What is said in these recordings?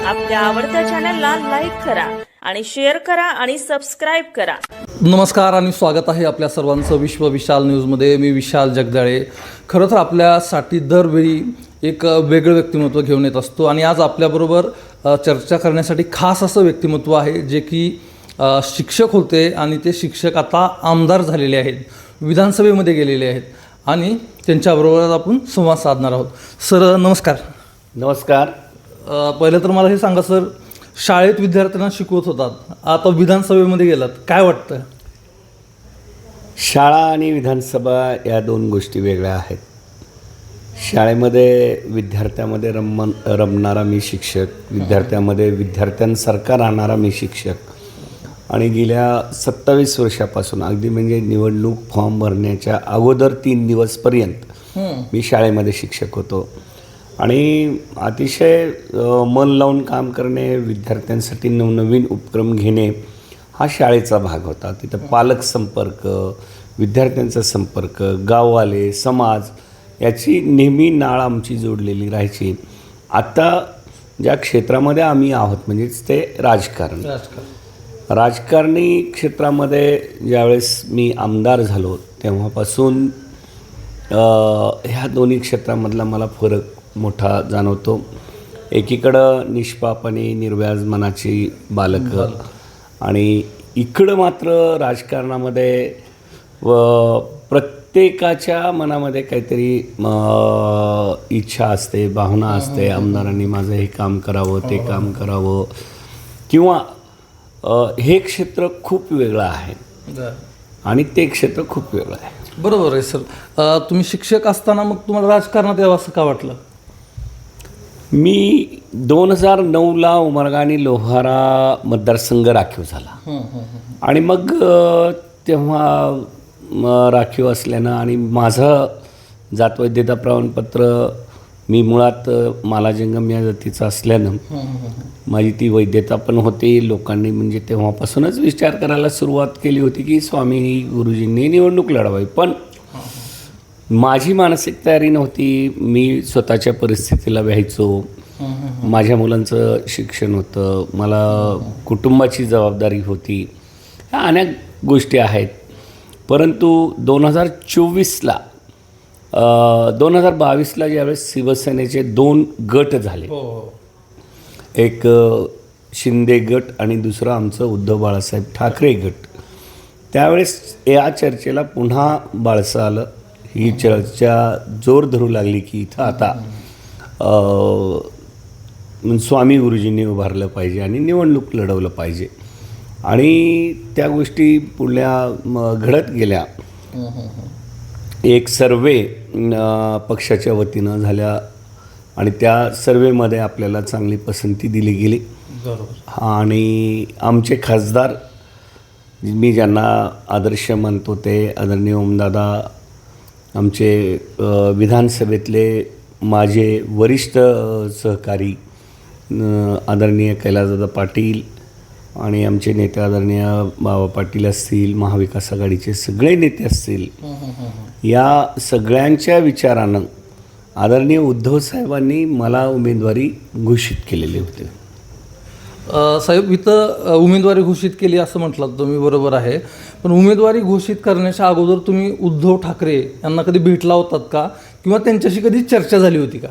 आपल्या आवडत्या चॅनलला लाईक करा आणि शेअर करा आणि सबस्क्राईब करा. नमस्कार आणि स्वागत आहे आपल्या सर्वांचं विश्व विशाल न्यूजमध्ये. मी विशाल जगदाळे. खरं तर आपल्यासाठी दरवेळी एक वेगळं व्यक्तिमत्व घेऊन येत असतो आणि आज आपल्याबरोबर चर्चा करण्यासाठी खास असं व्यक्तिमत्व आहे जे की शिक्षक होते आणि ते शिक्षक आता आमदार झालेले आहेत, विधानसभेमध्ये गेलेले आहेत आणि त्यांच्याबरोबर आपण संवाद साधणार आहोत. सर नमस्कार. नमस्कार. पहिलं तर मला हे सांगा सर, शाळेत विद्यार्थ्यांना शिकवत होतात, आता विधानसभेमध्ये गेलात, काय वाटतं? शाळा आणि विधानसभा या दोन गोष्टी वेगळ्या आहेत. शाळेमध्ये विद्यार्थ्यामध्ये रमणारा मी शिक्षक, विद्यार्थ्यामध्ये विद्यार्थ्यांसारखा राहणारा मी शिक्षक आणि गेल्या 27 वर्षापासून अगदी म्हणजे निवडणूक फॉर्म भरण्याच्या अगोदर 3 दिवसपर्यंत मी शाळेमध्ये शिक्षक होतो आणि अतिशय मन लावून काम करणे, विद्यार्थ्यांसाठी नवनवीन उपक्रम घेणे हा शाळेचा भाग होता. तिथं पालक संपर्क, विद्यार्थ्यांचा संपर्क, गाववाले, समाज याची नेहमी नाळ आमची जोडलेली राहायची. आता ज्या क्षेत्रामध्ये आम्ही आहोत म्हणजेच ते राजकारणी क्षेत्रामध्ये ज्यावेळेस मी आमदार झालो तेव्हापासून ह्या दोन्ही क्षेत्रामधला मला फरक मोठा जाणवतो. एकीकडं निष्पाप आणि निर्व्याज मनाची बालकं आणि इकडं मात्र राजकारणामध्ये प्रत्येकाच्या मनामध्ये काहीतरी इच्छा असते, भावना असते. आमदारांनी माझं हे काम करावं, ते काम करावं किंवा हे क्षेत्र खूप वेगळं आहे आणि ते क्षेत्र खूप वेगळं आहे. बरोबर आहे सर. तुम्ही शिक्षक असताना मग तुम्हाला राजकारणात यावं असं का वाटलं? मी 2009ला उमरगा आणि लोहारा मतदारसंघ राखीव झाला आणि मग तेव्हा राखीव असल्यानं आणि माझं जातवैधता प्रमाणपत्र मी मुळात मालाजंगम या जातीचं असल्यानं माझी ती वैधता पण होती. लोकांनी म्हणजे तेव्हापासूनच विचार करायला सुरुवात केली होती की स्वामी गुरुजींनी निवडणूक लढवावी, पण माझी मानसिक तयारी नव्हती. मी स्वतःच्या परिस्थितीला व्हायचो. माझ्या मुलांचं शिक्षण होतं, मला कुटुंबाची जबाबदारी होती, ह्या अनेक गोष्टी आहेत. परंतु 2024ला 2022ला ज्यावेळेस शिवसेनेचे 2 गट झाले, एक शिंदे गट आणि दुसरं आमचं उद्धव बाळासाहेब ठाकरे गट, त्यावेळेस या चर्चेला पुन्हा बाळसं आलं. ही चर्चा जोर धरू लागली की इथं आता स्वामी गुरुजींनी उभारलं पाहिजे आणि निवडणूक लढवलं पाहिजे आणि त्या गोष्टी पुढल्या घडत गेल्या. एक सर्वे पक्षाच्या वतीनं झाल्या आणि त्या सर्वेमध्ये आपल्याला चांगली पसंती दिली गेली आणि आमचे खासदार मी ज्यांना आदर्श मानतो ते आदरणीय ओमदादा, आमचे विधानसभेतले माझे वरिष्ठ सहकारी आदरणीय कैलासदादा पाटील आणि आमचे नेते आदरणीय बाबा पाटील असतील, महाविकास आघाडीचे सगळे नेते असतील, या सगळ्यांच्या विचारानं आदरणीय उद्धव साहेबांनी मला उमेदवारी घोषित केलेली होती. साहेब, इथं उमेदवारी घोषित केली असं म्हटलं तुम्ही, बरोबर आहे, पण उमेदवारी घोषित करण्याच्या अगोदर तुम्ही उद्धव ठाकरे यांना कधी भेटला होतात का किंवा त्यांच्याशी कधी चर्चा झाली होती का?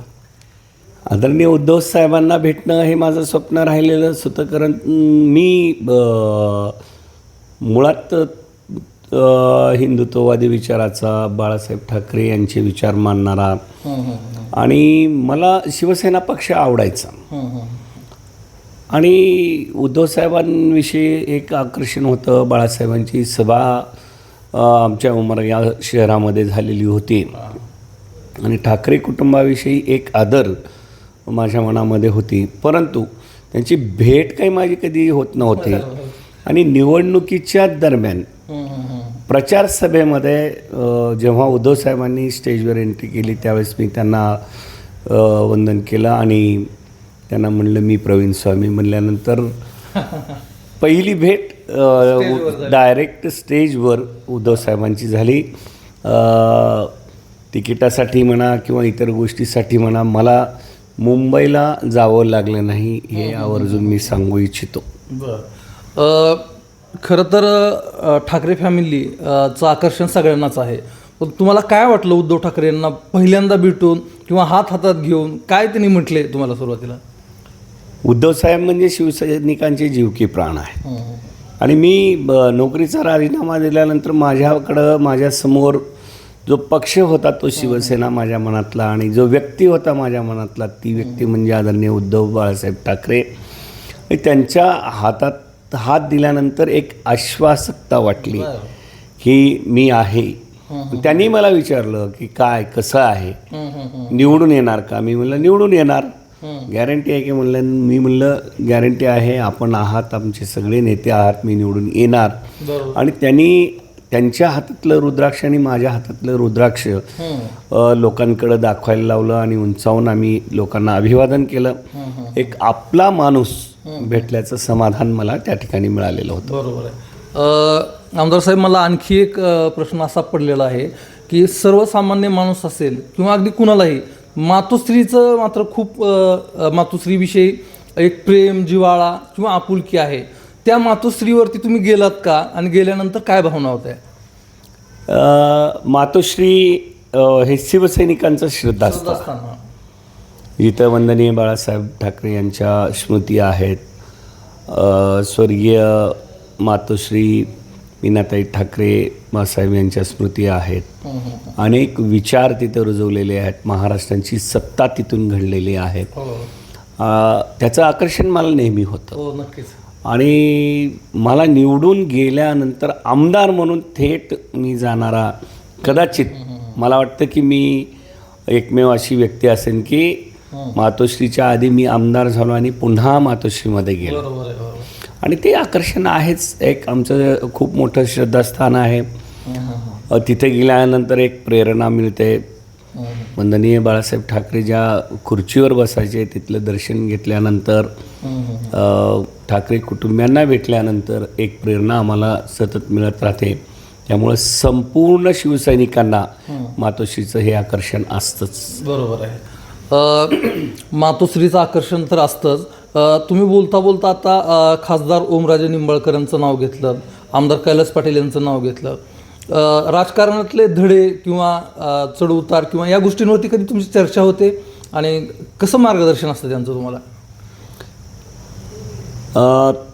आदरणीय उद्धव साहेबांना भेटणं हे माझं स्वप्न राहिलेलंच होतं, कारण मी मुळात हिंदुत्ववादी विचाराचा, बाळासाहेब ठाकरे यांचे विचार मानणारा आणि मला शिवसेना पक्ष आवडायचा आणि उद्धव साहेबांविषयी एक आकर्षण होतं. बाळासाहेबांची सभा आमच्या उमरगा शहरामध्ये झालेली होती आणि ठाकरे कुटुंबाविषयी एक आदर माझ्या मनामध्ये होती, परंतु त्यांची भेट काही माझी कधी होत नव्हती. आणि निवडणुकीच्या दरम्यान प्रचार सभेमध्ये जेव्हा उद्धव साहेबांनी स्टेजवर एंट्री केली त्यावेळेस मी त्यांना वंदन केलं आणि त्यांना म्हणलं मी प्रवीण स्वामी म्हणल्यानंतर पहिली भेट डायरेक्ट स्टेजवर उद्धव साहेबांची झाली. तिकिटासाठी म्हणा किंवा इतर गोष्टीसाठी म्हणा मला मुंबईला जावं लागलं नाही हे आवर्जून मी सांगू इच्छितो. खरं तर ठाकरे फॅमिलीचं आकर्षण सगळ्यांनाच आहे. पण तुम्हाला काय वाटलं उद्धव ठाकरे यांना पहिल्यांदा भेटून किंवा हात हातात घेऊन काय त्यांनी म्हटले तुम्हाला सुरुवातीला? उद्धव साहेब म्हणजे शिवसैनिकांचे जीव की प्राण आहे. आणि मी नोकरीचा राजीनामा दिल्यानंतर माझ्यासमोर जो पक्ष होता तो शिवसेना माझ्या मनातला, आणि जो व्यक्ती होता माझ्या मनातला ती व्यक्ती म्हणजे आदरणीय उद्धव बाळासाहेब ठाकरे. त्यांच्या हातात हात दिल्यानंतर एक आश्वासकता वाटली की मी आहे. त्यांनी मला विचारलं की काय कसं आहे, निवडून येणार का? मी म्हणलं निवडून येणार. गॅरंटी आहे की म्हणलं? मी म्हणलं गॅरंटी आहे, आपण आहात, आमचे सगळे नेते आहात, मी निवडून येणार. आणि त्यांच्या हातातलं रुद्राक्ष आणि माझ्या हातातलं रुद्राक्ष लोकांकडे दाखवायला लावलं आणि उंचावून आम्ही लोकांना अभिवादन केलं. एक आपला माणूस भेटल्याचं समाधान मला त्या ठिकाणी मिळालेलं होतं. बरोबर आहे. आमदार साहेब, मला आणखी एक प्रश्न असा पडलेला आहे की सर्वसामान्य माणूस असेल किंवा अगदी कुणालाही मातोश्रीचं मात्र खूप मातोश्रीविषयी एक प्रेम, जिव्हाळा किंवा आपुलकी आहे. त्या मातोश्रीवरती तुम्ही गेलात का आणि गेल्यानंतर काय भावना होत्या? मातोश्री हे शिवसैनिकांचं श्रद्धास्थान, इथं वंदनीय बाळासाहेब ठाकरे यांच्या स्मृती आहेत. स्वर्गीय मातोश्री मीनाताई ठाकरे मासाहेब यांच्या स्मृती आहेत. अनेक विचार तिथं रुजवलेले आहेत. महाराष्ट्राची सत्ता तिथून घडलेली आहे. त्याचं आकर्षण मला नेहमी होतं. नक्कीच. आणि मला निवडून गेल्यानंतर आमदार म्हणून थेट मी जाणारा कदाचित मला वाटतं की मी एकमेव अशी व्यक्ती असेल की मातोश्रीच्या आधी मी आमदार झालो आणि पुन्हा मातोश्रीमध्ये गेलो. आणि ते आकर्षण आहेच. एक आमचं खूप मोठं श्रद्धास्थान आहे. तिथे गेल्यानंतर एक प्रेरणा मिळते. वंदनीय बाळासाहेब ठाकरे ज्या खुर्चीवर बसायचे तिथलं दर्शन घेतल्यानंतर, ठाकरे कुटुंबियांना भेटल्यानंतर एक प्रेरणा आम्हाला सतत मिळत राहते. त्यामुळं संपूर्ण शिवसैनिकांना मातोश्रीचं हे आकर्षण असतंच. बरोबर आहे. मातोश्रीचं आकर्षण तर असतंच. तुम्ही बोलता बोलता आता खासदार ओमराजे निंबाळकरांचं नाव घेतलं, आमदार कैलास पाटील यांचं नाव घेतलं. राजकारणातले धडे किंवा चढउतार किंवा या गोष्टींवरती कधी तुमची चर्चा होते आणि कसं मार्गदर्शन असतं त्यांचं तुम्हाला?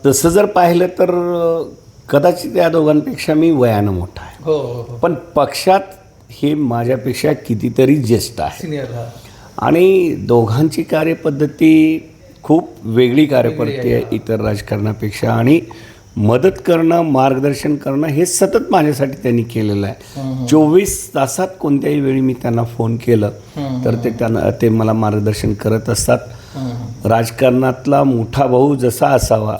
तसं जर पाहिलं तर कदाचित या दोघांपेक्षा मी वयानं मोठा आहे. हो. पण पक्षात हे माझ्यापेक्षा कितीतरी ज्येष्ठ आहे. सिनियर. आणि दोघांची कार्यपद्धती खूप वेगळी कार्यपद्धती आहे इतर राजकारणापेक्षा. आणि मदत करणं, मार्गदर्शन करणं हे सतत माझ्यासाठी त्यांनी केलेलं आहे. 24 तासात कोणत्याही वेळी मी त्यांना फोन केलं तर ते मला मार्गदर्शन करत असतात. राजकारणातला मोठा भाऊ जसा असावा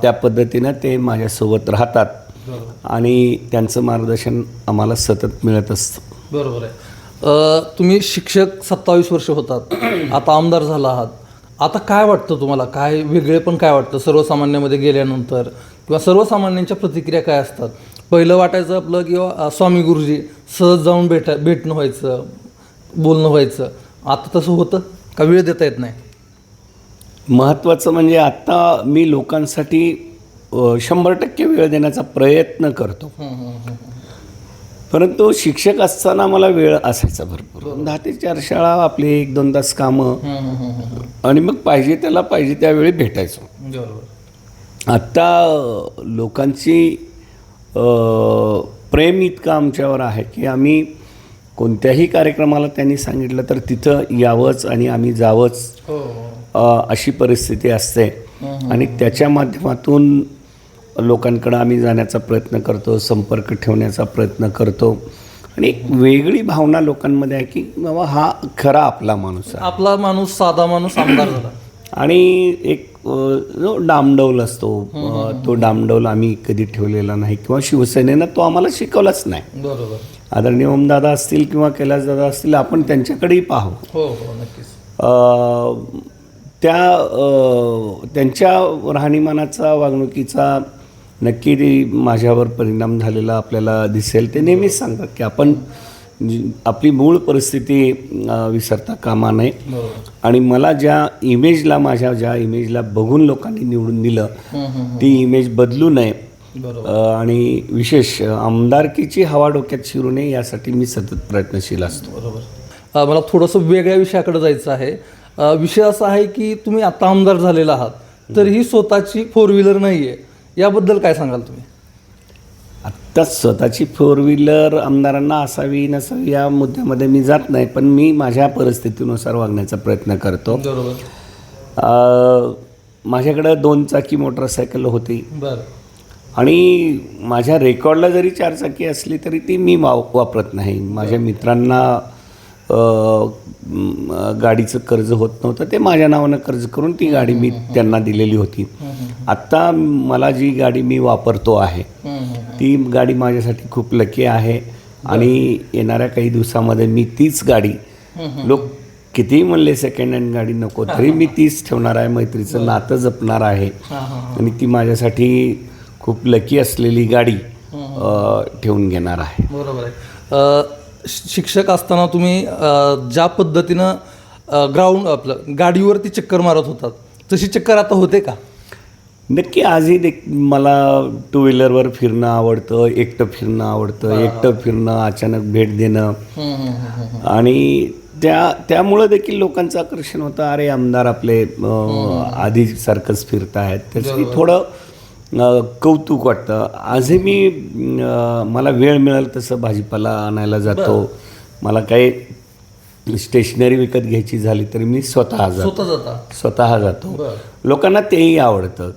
त्या पद्धतीनं ते माझ्यासोबत राहतात आणि त्यांचं मार्गदर्शन आम्हाला सतत मिळत असतं. बरोबर आहे. तुम्ही शिक्षक 27 वर्ष होतात, आता आमदार झाला आहात. आता काय वाटतं तुम्हाला? काय वेगळे पण काय वाटतं सर्वसामान्यामध्ये गेल्यानंतर किंवा सर्वसामान्यांच्या प्रतिक्रिया काय असतात? पहिलं वाटायचं आपलं किंवा स्वामी गुरुजी सहज जाऊन भेटणं व्हायचं, बोलणं व्हायचं. आता तसं होतं का? वेळ देता येत नाही? महत्त्वाचं म्हणजे आत्ता मी लोकांसाठी 100% वेळ देण्याचा प्रयत्न करतो. परंतु शिक्षक असताना मला वेळ असायचा भरपूर. 10 ते 4 शाळा, आपली 1-2 तास कामं, आणि मग पाहिजे त्याला पाहिजे त्यावेळी भेटायचो. आत्ता लोकांची प्रेम इतकं आमच्यावर आहे की आम्ही कोणत्याही कार्यक्रमाला त्यांनी सांगितलं तर तिथं यावंच आणि आम्ही जावंच अशी परिस्थिती असते. आणि त्याच्या माध्यमातून लोकांकडं आम्ही जाण्याचा प्रयत्न करतो, संपर्क ठेवण्याचा प्रयत्न करतो. आणि एक वेगळी भावना लोकांमध्ये आहे की बाबा हा खरा आपला माणूस आहे. आपला माणूस, साधा माणूस आमदार झाला. आणि एक जो डामडौल असतो तो डामडौल आम्ही कधी ठेवलेला नाही किंवा शिवसेनेनं तो आम्हाला शिकवलाच नाही. बरोबर. आदरणीय ओमदादा असतील किंवा कैलासदादा असतील, आपण त्यांच्याकडेही पाहू. हो, नक्कीच. त्यांच्या राहणीमानाचा, वागणुकीचा नक्की माझ्यावर परिणाम झालेला आपल्याला दिसेल. ते नेहमीच सांगतात की आपण आपली मूळ परिस्थिती विसरता कामा नये. आणि मला माझ्या ज्या इमेजला बघून लोकांनी निवडून दिलं ती इमेज बदलू नये. आणि विशेष आमदारकीची हवा डोक्यात शिरू नये यासाठी मी सतत प्रयत्नशील असतो. बरोबर. मला थोडंसं वेगळ्या विषयाकडे जायचं आहे. विषय असा आहे की तुम्ही आता आमदार झालेला आहात तर ही स्वतःची 4 व्हीलर नाही आहे, याबद्दल काय सांगाल तुम्ही? आत्ता स्वतःची 4 व्हीलर आमदारांना असावी नसावी या मुद्द्यामध्ये मी जात नाही, पण मी माझ्या परिस्थितीनुसार वागण्याचा प्रयत्न करतो. माझ्याकडं 2 चाकी मोटरसायकल होती आणि माझ्या रेकॉर्डला जरी 4 चाकी असली तरी ती मी वापरत नाही. माझ्या मित्रांना गाडीचं कर्ज होत नव्हतं, ते माझ्या नावानं कर्ज करून ती गाडी मी त्यांना दिलेली होती. आत्ता मला जी गाडी मी वापरतो आहे ती गाडी माझ्यासाठी खूप लकी आहे आणि येणाऱ्या काही दिवसामध्ये मी तीच गाडी, लोक कितीही म्हणले सेकंड हँड गाडी नको तरी मी तीच ठेवणार आहे. मैत्रीचं नातं जपणार आहे आणि ती माझ्यासाठी खूप लकी असलेली गाडी ठेवून घेणार आहे. बरोबर आहे. शिक्षक असताना तुम्ही ज्या पद्धतीनं आपलं गाडीवरती चक्कर मारत होतात तशी चक्कर आता होते का? नक्की. आजही मला 2 व्हीलरवर फिरणं आवडतं, एकटं फिरणं आवडतं. एकटं फिरणं, अचानक भेट देणं आणि त्यामुळं देखील लोकांचं आकर्षण होतं. अरे आमदार आपले आधी सारखंच फिरत आहेत, त्याचं थोडं कौतुक वाटतं. आजही मी मला वेळ मिळेल तसं भाजीपाला आणायला जातो. मला काही स्टेशनरी विकत घ्यायची झाली तरी मी स्वतः जातो. लोकांना तेही आवडतं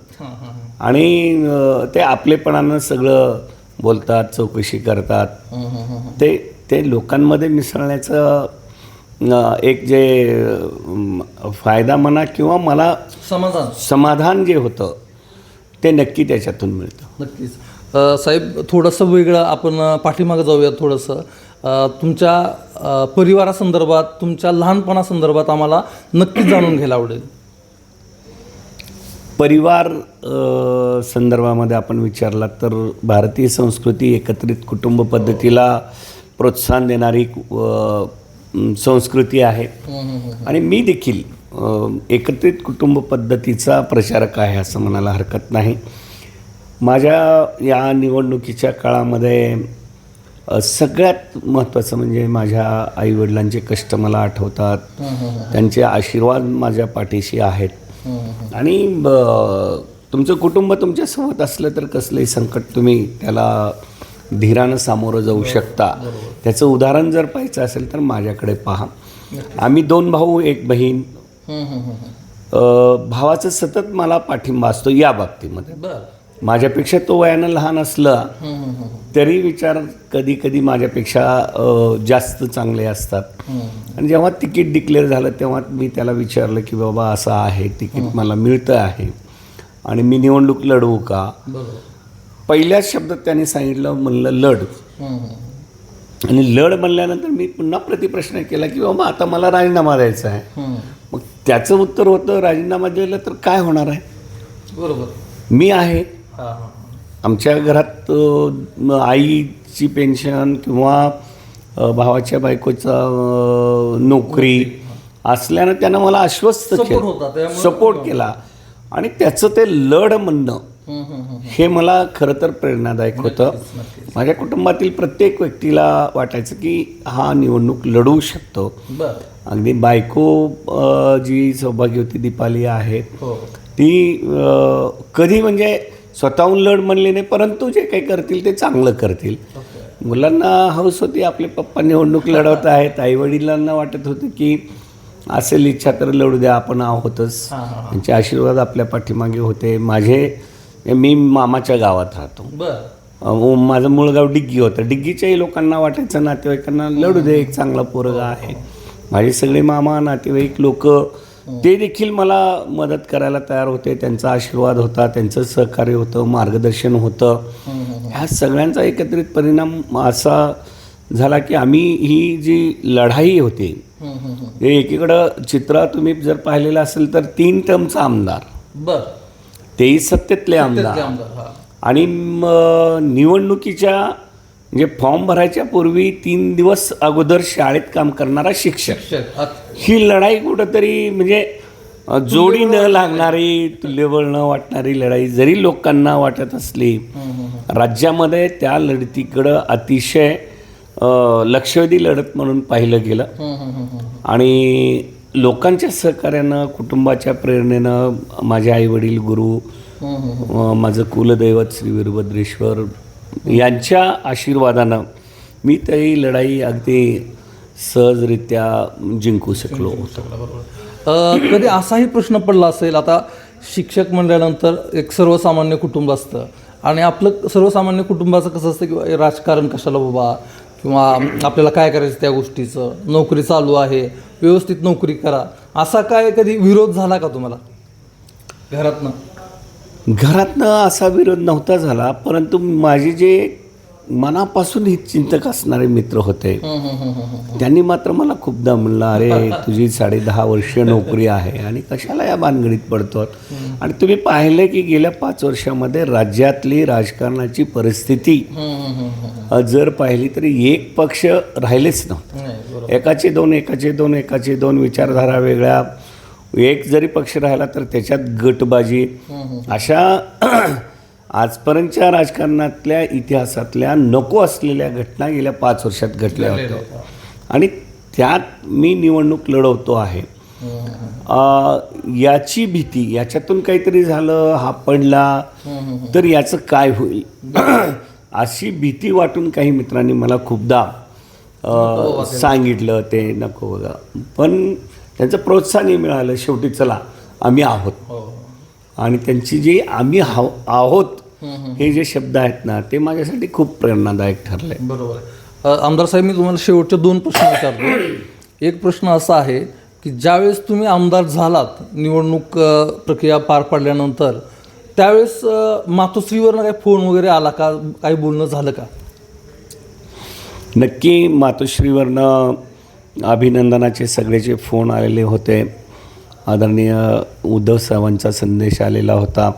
आणि ते आपलेपणानं सगळं बोलतात, चौकशी करतात. ते लोकांमध्ये मिसळण्याचं एक जे फायदा म्हणा किंवा मला समाधान जे होतं ते नक्की त्याच्यातून मिळतं. नक्कीच. साहेब, थोडंसं वेगळं आपण पाठीमागं जाऊया. थोडंसं तुमच्या परिवारासंदर्भात, तुमच्या लहानपणासंदर्भात आम्हाला नक्कीच जाणून घ्यायला आवडेल. परिवार संदर्भामध्ये आपण विचारला तर भारतीय संस्कृती एकत्रित कुटुंब पद्धतीला प्रोत्साहन देणारी संस्कृती आहे आणि मी देखील एकत्रित कुटुंब पद्धतीचा प्रचारक आहे असं म्हणायला हरकत नाही. माझ्या या निवडणुकीच्या काळामध्ये सगळ्यात महत्त्वाचं म्हणजे माझ्या आईवडिलांचे कष्ट मला आठवतात. त्यांचे आशीर्वाद माझ्या पाठीशी आहेत आणि तुमचं कुटुंब तुमच्यासोबत असलं तर कसलंही संकट तुम्ही त्याला धीरानं सामोरं जाऊ शकता. त्याचं उदाहरण जर पाहायचं असेल तर माझ्याकडे पहा. आम्ही 2 भाऊ 1 बहीण. भावाचं सतत मला पाठिंबा असतो या बाबतीमध्ये. माझ्यापेक्षा तो वयानं लहान असला तरी विचार कधी कधी माझ्यापेक्षा जास्त चांगले असतात. आणि जेव्हा तिकीट डिक्लेअर झालं तेव्हा मी त्याला विचारलं की बाबा असं आहे, तिकीट मला मिळतं आहे आणि मी निवडणूक लढवू का? पहिल्याच शब्दात त्याने सांगितलं, म्हणलं लढ. आणि लढ म्हणल्यानंतर मी पुन्हा प्रतिप्रश्न केला की बाबा आता मला राजीनामा द्यायचा आहे. मग त्याचं उत्तर होतं, राजीनामा दिलं तर काय होणार आहे? बरोबर, मी आहे. आमच्या घरात आईची पेन्शन किंवा भावाच्या बायकोचा नोकरी असल्यानं त्यानं मला आश्वस्त केलं, सपोर्ट केला आणि त्याचं ते लढ म्हणणं हे मला खरं तर प्रेरणादायक होतं. माझ्या कुटुंबातील प्रत्येक व्यक्तीला वाटायचं की हा निवडणूक लढवू शकतो. अगदी बायको जी सौभाग्यवती दीपाली आहे ती कधी म्हणजे स्वतःहून लढ म्हणली नाही, परंतु जे काही करतील ते चांगलं करतील. मुलांना हौस होती आपले पप्पा निवडणूक लढवत आहेत. आईवडिलांना वाटत होतं की असेल इच्छा तर लढू द्या, आपण आहोतच. त्यांचे आशीर्वाद आपल्या पाठीमागे होते. मी मामाच्या गावात राहतो. माझं मूळ गाव डिग्गी होतं. डिग्गीच्याही लोकांना वाटायचं नातेवाईकांना लढू दे, एक चांगला पोरगा आहे. माझे सगळे मामा नातेवाईक लोक ते देखील मला मदत करायला तयार होते. त्यांचा आशीर्वाद होता, त्यांचं सहकार्य होतं, मार्गदर्शन होतं. ह्या सगळ्यांचा एकत्रित परिणाम असा झाला की आम्ही ही जी लढाई होती, एकीकडं चित्र तुम्ही जर पाहिलेलं असेल तर 3 टर्मचा आमदार, तेही सत्तेतले आमदार आणि निवडणुकीच्या म्हणजे फॉर्म भरायच्या पूर्वी 3 दिवस अगोदर शाळेत काम करणारा शिक्षक, ही लढाई कुठंतरी म्हणजे जोडी न लागणारी, तुल्यबळ न वाटणारी लढाई जरी लोकांना वाटत असली, राज्यामध्ये त्या लढतीकडं अतिशय लक्षवेधी लढत म्हणून पाहिलं गेलं. आणि लोकांच्या सहकार्यानं, कुटुंबाच्या प्रेरणेनं, माझे आईवडील, गुरु, माझं कुलदैवत श्री वीरभद्रेश्वर यांच्या आशीर्वादानं मी ती लढाई अगदी सहजरित्या जिंकू शकलो. कधी असाही प्रश्न पडला असेल, आता शिक्षक म्हणल्यानंतर एक सर्वसामान्य कुटुंब असतं आणि आपलं सर्वसामान्य कुटुंबाचं कसं असतं की राजकारण कशाला बाबा, किंवा आपल्याला काय करायचं त्या गोष्टीचं, नोकरी चालू आहे, व्यवस्थित नोकरी करा, असा काय कधी विरोध झाला का तुम्हाला घरातनं? असा विरोध नव्हता झाला, परंतु माझे जे मनापासून हे चिंतक असणारे मित्र होते त्यांनी मात्र मला खूपदा म्हणलं, अरे तुझी 10.5 वर्ष नोकरी आहे आणि कशाला या भानगडीत पडतो. आणि तुम्ही पाहिलं की गेल्या 5 वर्षामध्ये राज्यातली राजकारणाची परिस्थिती जर पाहिली तरी एक पक्ष राहिलेच नव्हते. एकाचे दोन विचारधारा वेगळ्या, एक जरी पक्ष राहिला तर त्याच्यात गटबाजी, अशा आजपर्यंतच्या राजकारणातल्या इतिहासातल्या नको असलेल्या घटना गेल्या 5 वर्षात घडल्या होत्या. आणि त्यात मी निवडणूक लढवतो आहे, याची भीती, याच्यातून काहीतरी झालं, हा पडला तर याचं काय होईल, अशी भीती वाटून काही मित्रांनी मला खूपदा सांगितलं ते नको बघा. पण त्यांचं प्रोत्साहन मिळालं. शेवटी चला आम्ही आहोत, आणि त्यांची जी आम्ही आहोत हे जे शब्द आहेत ना, ते माझ्यासाठी खूप प्रेरणादायक ठरले. बरोबर. आमदार साहेब, मी तुम्हाला शेवटचे 2 प्रश्न विचारतो. एक प्रश्न असा आहे की ज्यावेळेस तुम्ही आमदार झालात, निवडणूक प्रक्रिया पार पडल्यानंतर, त्यावेळेस मातोश्रीवरनं काही फोन वगैरे आला का, काही बोलणं झालं का? नक्की मातोश्रीवरनं अभिनंदनाचे सगळेचे फोन आलेले होते. आदरणीय उद्धव साहेबांचा संदेश आलेला होता.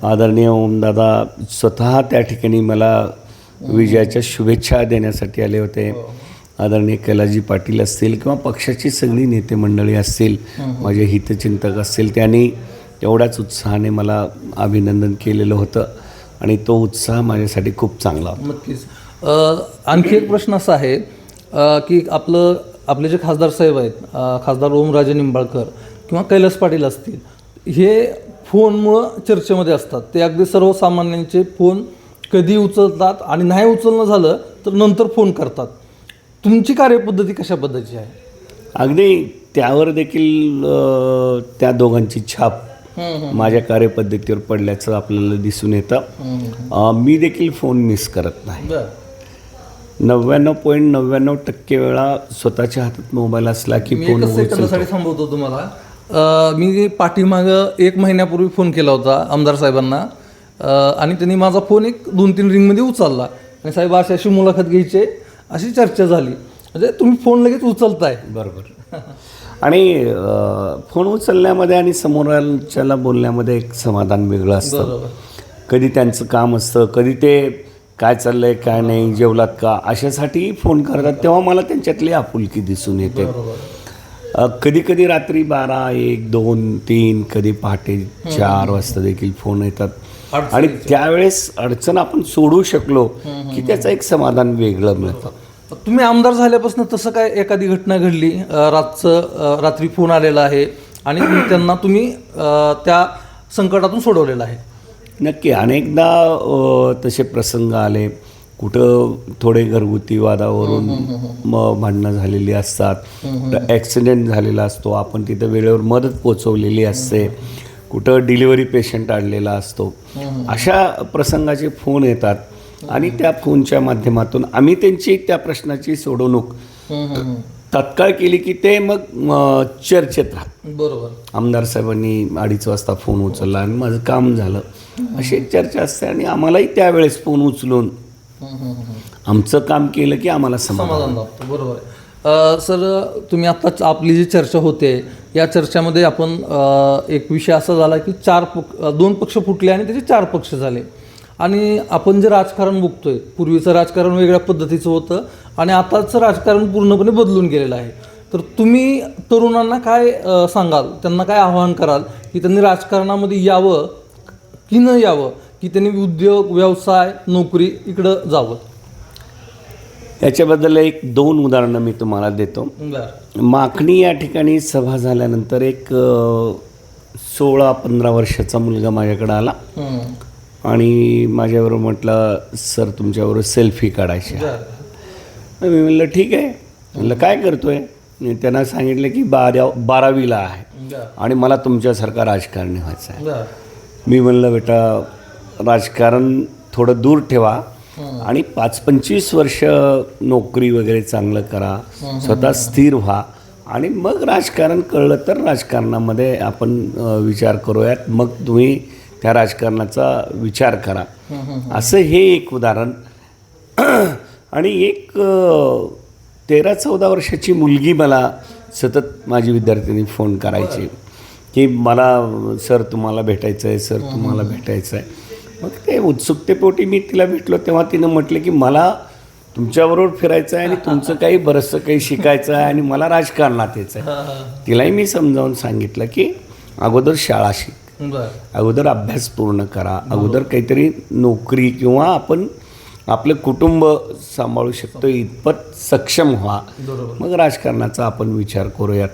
आदरणीय ओमदादा स्वतः त्या ठिकाणी मला विजयाच्या शुभेच्छा देण्यासाठी आले होते. आदरणीय कैलासजी पाटील असतील किंवा पक्षाची सगळी नेते मंडळी असतील, माझे हितचिंतक असतील, त्यांनी तेवढ्याच उत्साहाने मला अभिनंदन केलेलं होतं आणि तो उत्साह माझ्यासाठी खूप चांगला होता. नक्कीच. आणखी एक प्रश्न असा आहे की आपले जे खासदार साहेब आहेत, खासदार ओमराजे निंबाळकर किंवा कैलास पाटील असतील, हे फोनमुळं चर्चेमध्ये असतात. ते अगदी सर्वसामान्यांचे फोन कधी उचलतात आणि नाही उचलणं झालं तर नंतर फोन करतात. तुमची कार्यपद्धती कशा पद्धतीची आहे? अगदी त्यावर देखील त्या दोघांची छाप माझ्या कार्यपद्धतीवर पडल्याचं आपल्याला दिसून येतं. मी देखील फोन मिस करत नाही. 99.99% वेळा स्वतःच्या हातात मोबाईल असला की फोन सेकंदासाठी थांबवतो तुम्हाला. मी पाठीमागं 1 महिन्यापूर्वी फोन केला होता आमदार साहेबांना, आणि त्यांनी माझा फोन एक 2-3 रिंगमध्ये उचलला आणि साहेब अशी मुलाखत घ्यायची, अशी चर्चा झाली. म्हणजे तुम्ही फोन लगेच उचलताय. बरोबर. आणि फोन उचलण्यामध्ये आणि समोरच्याला बोलण्यामध्ये एक समाधान वेगळं असतं. कधी त्यांचं काम असतं, कधी ते काय चाललंय काय नाही, जेवलात का, अशासाठी फोन करतात, तेव्हा मला त्यांच्यातली आपुलकी दिसून येते. कधी कधी रात्री 12, 1, 2, 3, कधी पहाटे 4 वाजता देखील फोन येतात. आणि त्यावेळेस अडचण आपण सोडू शकलो की त्याचं एक समाधान वेगळं मिळतं. तुम्ही आमदार झाल्यापासून तसं काय एखादी घटना घडली, रात्री फोन आलेला आहे आणि त्यांना तुम्ही त्या संकटातून सोडवलेलं आहे? नक्की. अनेकदा तसे प्रसंग आले, कुठं थोडे घरगुती वादावरून भांडणं झालेली असतात, कुठं ॲक्सिडेंट झालेला असतो, आपण तिथं वेळेवर मदत पोचवलेली असते, कुठं डिलिव्हरी पेशंट आणलेला असतो. अशा प्रसंगाचे फोन येतात आणि त्या फोनच्या माध्यमातून आम्ही त्यांची त्या प्रश्नाची सोडवणूक तत्काळ केली की ते मग चर्चेत राहत. बरोबर. आमदार साहेबांनी 2:30 वाजता फोन उचलला आणि माझं काम झालं, अशी एक चर्चा असते. आणि आम्हालाही त्यावेळेस फोन उचलून आमचं काम केलं की आम्हाला समाधान वाटतं. बरोबर. सर, तुम्ही आत्ताच आपली जी चर्चा होते या चर्चेमध्ये आपण एक विषय असा झाला की 2 पक्ष फुटले आणि त्याचे 4 पक्ष झाले. आणि आपण जे राजकारण बघतोय, पूर्वीचं राजकारण वेगळ्या पद्धतीचं होतं आणि आताचं राजकारण पूर्णपणे बदलून गेलेलं आहे. तर तुम्ही तरुणांना काय सांगाल, त्यांना काय आवाहन कराल की त्यांनी राजकारणामध्ये यावं की न यावं, की त्यांनी उद्योग, व्यवसाय, नोकरी इकडं जावं? याच्याबद्दल 1-2 उदाहरणं मी तुम्हाला देतो. माखणी या ठिकाणी सभा झाल्यानंतर एक 16-15 वर्षाचा मुलगा माझ्याकडे आला आणि माझ्याबरोबर म्हटलं, सर तुमच्याबरोबर सेल्फी काढायची. मी म्हणलं ठीक आहे. म्हणलं काय करतोय? त्यांना सांगितलं की 12वीला आहे आणि मला तुमच्यासारखा राजकारणी व्हायचं आहे. मी म्हणलं बेटा, राजकारण थोडं दूर ठेवा आणि 5-25 वर्ष नोकरी वगैरे चांगलं करा, स्वतः स्थिर व्हा आणि मग राजकारण कळलं तर राजकारणामध्ये आपण विचार करूयात, मग तुम्ही त्या राजकारणाचा विचार करा. असं हे एक उदाहरण. आणि एक 13-14 वर्षाची मुलगी मला सतत माझी विद्यार्थिनी फोन करायची की मला सर तुम्हाला भेटायचं आहे, सर तुम्हाला भेटायचं आहे. मग ते उत्सुकतेपोटी मी तिला भेटलो तेव्हा तिनं म्हटलं की मला तुमच्याबरोबर फिरायचं आहे आणि तुमचं काही बरंचसं काही शिकायचं आहे आणि मला राजकारणात यायचं आहे. तिलाही मी समजावून सांगितलं की अगोदर शाळा शिक, अगोदर अभ्यास पूर्ण करा, अगोदर काहीतरी नोकरी किंवा आपण आपलं कुटुंब सांभाळू शकतो इतपत सक्षम व्हा, मग राजकारणाचा आपण विचार करूयात.